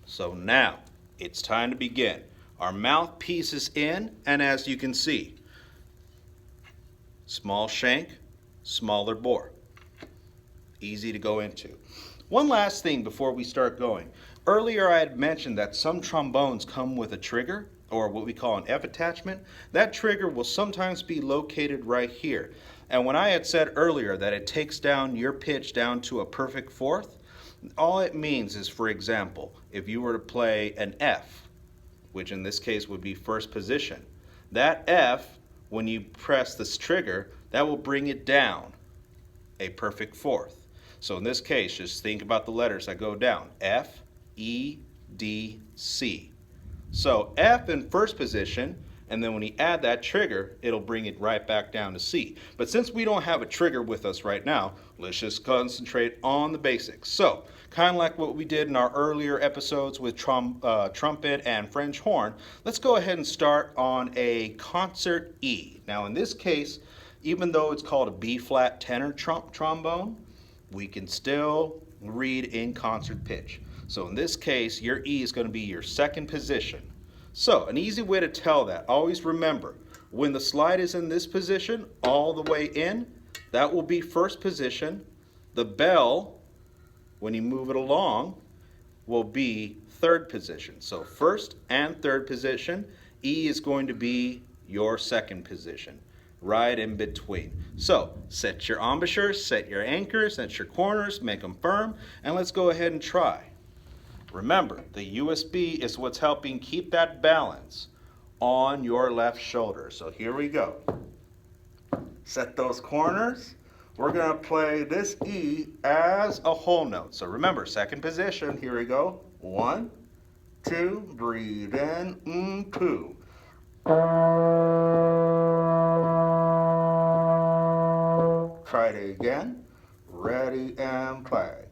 So now it's time to begin. Our mouthpiece is in, and as you can see, small shank, smaller bore. Easy to go into. One last thing before we start going. Earlier I had mentioned that some trombones come with a trigger, or what we call an F attachment. That trigger will sometimes be located right here. And when I had said earlier that it takes down your pitch down to a perfect fourth, all it means is, for example, if you were to play an F, which in this case would be first position, that F, when you press this trigger, that will bring it down a perfect fourth. So in this case, just think about the letters that go down. F, E, D, C. So F in first position, and then when you add that trigger, it'll bring it right back down to C. But since we don't have a trigger with us right now, let's just concentrate on the basics. So, kind of like what we did in our earlier episodes with trumpet and French horn, let's go ahead and start on a concert E. Now in this case, even though it's called a B-flat tenor trombone, we can still read in concert pitch. So in this case, your E is going to be your second position. So an easy way to tell that, always remember, when the slide is in this position, all the way in, that will be first position. The bell, when you move it along, will be third position. So first and third position, E is going to be your second position, right in between. So set your embouchures, set your anchors, set your corners, make them firm, and let's go ahead and try. Remember, the USB is what's helping keep that balance on your left shoulder. So here we go. Set those corners. We're going to play this E as a whole note. So remember, second position. Here we go. 1, 2, breathe in, 2. Try it again. Ready and play.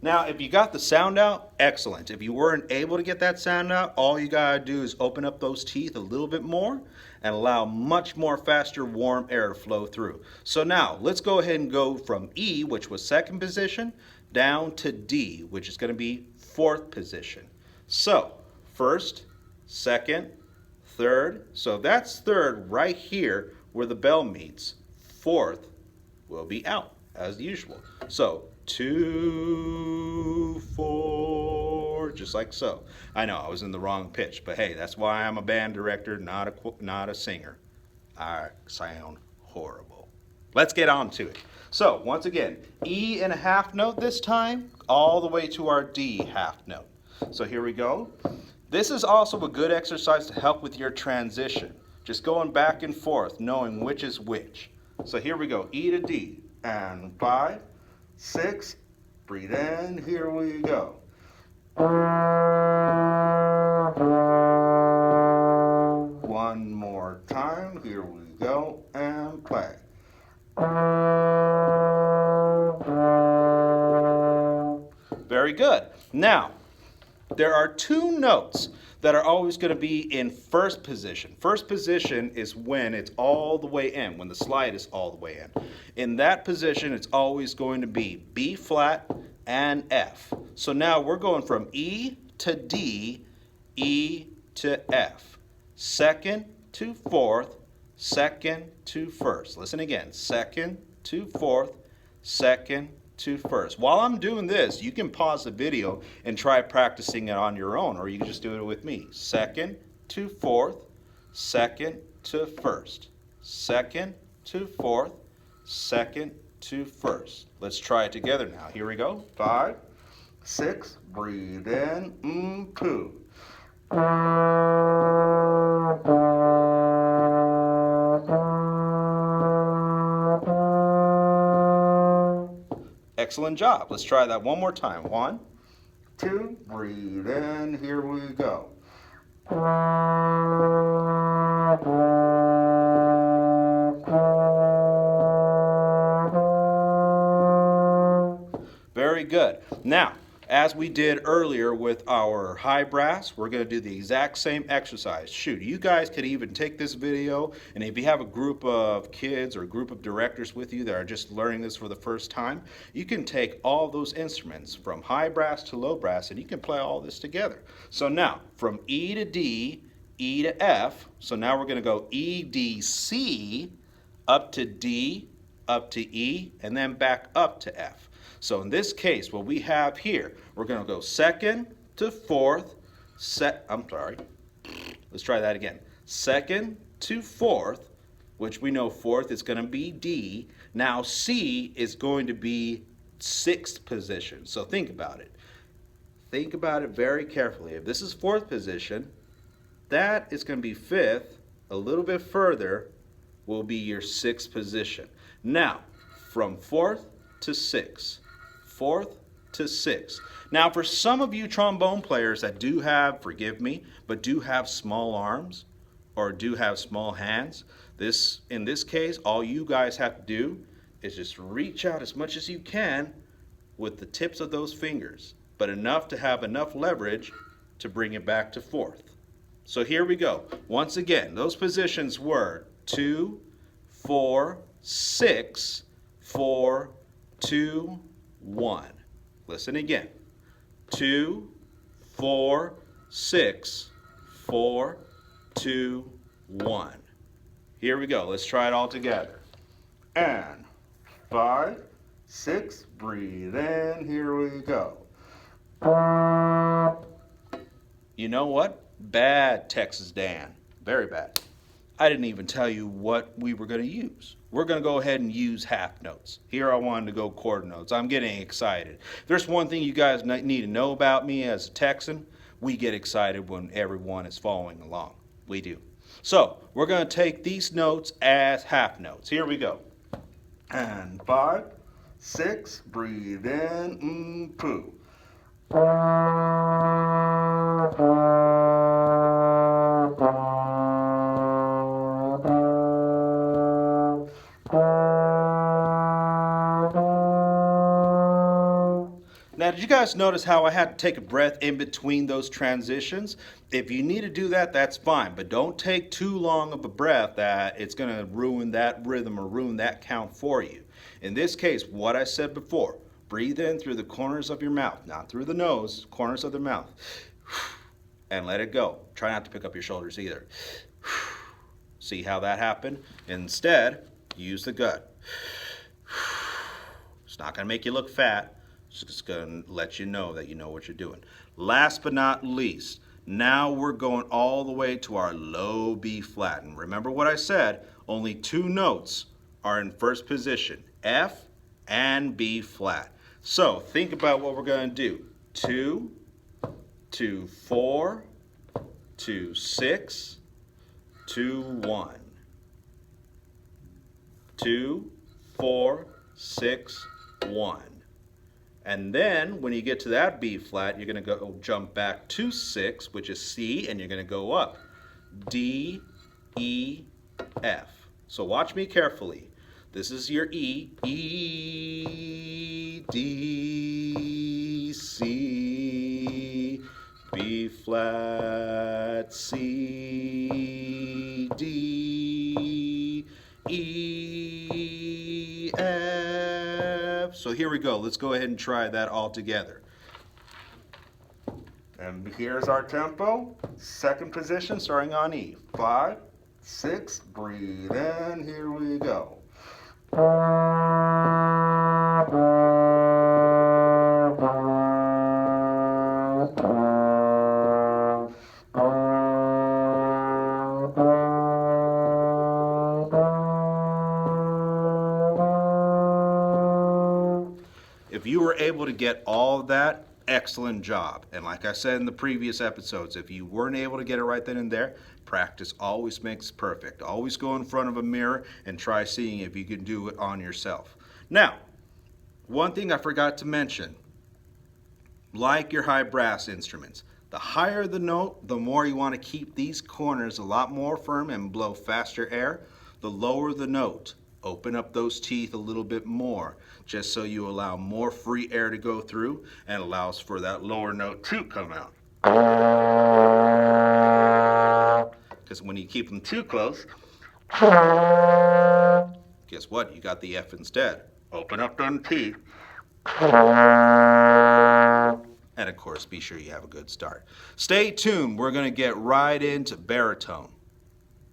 Now, if you got the sound out, excellent. If you weren't able to get that sound out, all you gotta do is open up those teeth a little bit more and allow much more faster warm air to flow through. So now, let's go ahead and go from E, which was second position, down to D, which is gonna be fourth position. So, first, second, third. So that's third right here where the bell meets. Fourth will be out, as usual. So, 2, 4, just like so. I know I was in the wrong pitch, but hey, that's why I'm a band director, not a singer. I sound horrible. Let's get on to it. So once again, E in a half note this time, all the way to our D half note. So here we go. This is also a good exercise to help with your transition. Just going back and forth, knowing which is which. So here we go, E to D, and 5, 6, breathe in, here we go. One more time, here we go, and play. Very good. Now, there are two notes that are always going to be in first position. First position is when it's all the way in, when the slide is all the way in. In that position, it's always going to be B flat and F. So now we're going from E to D, E to F. Second to fourth, second to first. Listen again, second to fourth, second to first. While I'm doing this, you can pause the video and try practicing it on your own, or you can just do it with me. Second to fourth, second to first, second to fourth, second to first. Let's try it together now. Here we go. 5, 6, breathe in, 2. Excellent job. Let's try that one more time. 1, 2, breathe in, here we go. Very good. Now, As we did earlier with our high brass, we're going to do the exact same exercise. Shoot, you guys could even take this video, and if you have a group of kids or a group of directors with you that are just learning this for the first time, you can take all those instruments from high brass to low brass and you can play all this together. So now, from E to D, E to F, so now we're going to go E, D, C, up to D, up to E, and then back up to F. So in this case, what we have here, we're going to go second to fourth, let's try that again. Second to fourth, which we know fourth is going to be D. Now C is going to be sixth position. So think about it. Think about it very carefully. If this is fourth position, that is going to be fifth. A little bit further will be your sixth position. Now, from fourth to sixth, fourth to sixth. Now, for some of you trombone players that do have, forgive me, but do have small arms or do have small hands, in this case, all you guys have to do is just reach out as much as you can with the tips of those fingers, but enough to have enough leverage to bring it back to fourth. So here we go. Once again, those positions were 2, 4, 6, 4, 2, 1. Listen again. 2, 4, 6, 4, 2, 1. Here we go. Let's try it all together. And 5, 6, breathe in. Here we go. You know what? Bad, Texas Dan. Very bad. I didn't even tell you what we were going to use. We're going to go ahead and use half notes. Here I wanted to go quarter notes. I'm getting excited. There's one thing you guys need to know about me as a Texan. We get excited when everyone is following along. We do. So we're going to take these notes as half notes. Here we go. And 5, 6, breathe in, poo. Now, did you guys notice how I had to take a breath in between those transitions? If you need to do that, that's fine, but don't take too long of a breath that it's going to ruin that rhythm or ruin that count for you. In this case, what I said before, breathe in through the corners of your mouth, not through the nose, corners of the mouth, and let it go. Try not to pick up your shoulders either. See how that happened? Instead, use the gut. It's not going to make you look fat. It's just going to let you know that you know what you're doing. Last but not least, now we're going all the way to our low B flat. And remember what I said, only 2 notes are in first position, F and B flat. So think about what we're going to do. 2, 2, 4, 2, 6, 2, 1. 2, 4, 6, 1. And then when you get to that B flat, you're going to go jump back to 6, which is C, and you're going to go up. D, E, F. So watch me carefully. This is your E. E, D, C, B flat, C, D, E, F. So here we go. Let's go ahead and try that all together. And here's our tempo. Second position starting on E. 5, 6, breathe in. Here we go. If you were able to get all of that, excellent job. And like I said in the previous episodes, if you weren't able to get it right then and there, practice always makes perfect. Always go in front of a mirror and try seeing if you can do it on yourself. Now, one thing I forgot to mention, like your high brass instruments, the higher the note, the more you want to keep these corners a lot more firm and blow faster air. The lower the note, Open up those teeth a little bit more, just so you allow more free air to go through and allows for that lower note to come out. Because when you keep them too close, guess what? You got the F instead. Open up them teeth. And of course, be sure you have a good start. Stay tuned. We're going to get right into baritone.